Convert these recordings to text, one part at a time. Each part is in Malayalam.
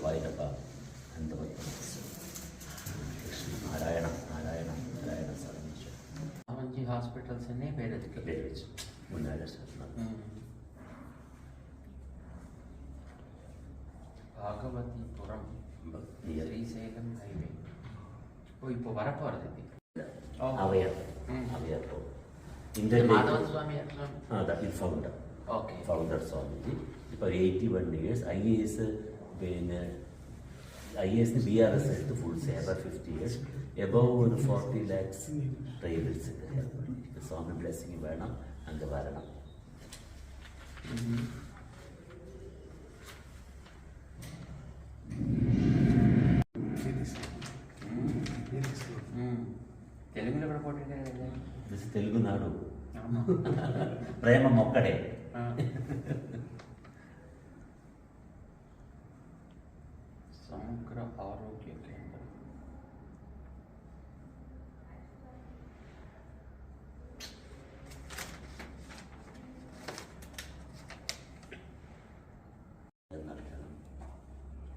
ഗുരുവായൂരപ്പ കൃഷ്ണ നാരായണ നാരായണ നാരായണ സർവീശ്വര మంచి హాస్పిటల్స్ అన్నీ పేరు വെച്ച് മുന്നാലെ భాగవతీపురం శ్రీశైలం హైవే ఓ இப்போ வரப்போகிறது இது അവയർ മാധവൻ സ്വാമി ഇത് ഫൗണ്ടർ ഓക്കെ ഫൗണ്ടർ സ്വാമിജി ഇപ്പോൾ 81 ഇയേഴ്സ് IAS പിന്നെ IAS BRS എടുത്ത് ഫുൾ സേവർ 50 ഇയേഴ്സ് എബവ് ഒരു 40 lakhs ട്രെയിലേഴ്സ് സ്വാമി ബ്ലെസ്സിങ് വേണം അങ്ങ് വരണം. తెలుగులో కూడా పోటీ తెలుగు నాడు ప్రేమ మొక్కడే సమగ్ర ఆరోగ్య కేంద్రం.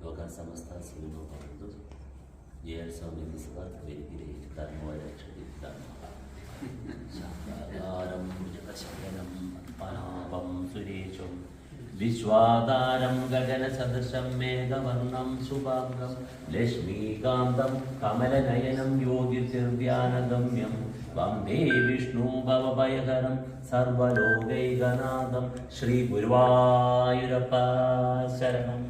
ലോക സമസ്ത സുഖിനോ ഭവന്തു. ജയ സ്വാമി വേദികിരി ധർമ്മവരക്ഷതി ധർമ്മ ശാന്താകാരം ഭുജഗശയനം പനാപം സുരേശം വിശ്വാധാരം ഗഗനസദൃശം മേഘവർണം ശുഭാംഗം ലക്ഷ്മീകാന്തം കമലനയനം യോഗിർധ്യാനഗമ്യം വന്ദേ വിഷ്ണു ഭവഭയഹരം സർവലോകൈകനാഥം ശ്രീ ഗുരുവായൂരപ്പ ശരണം.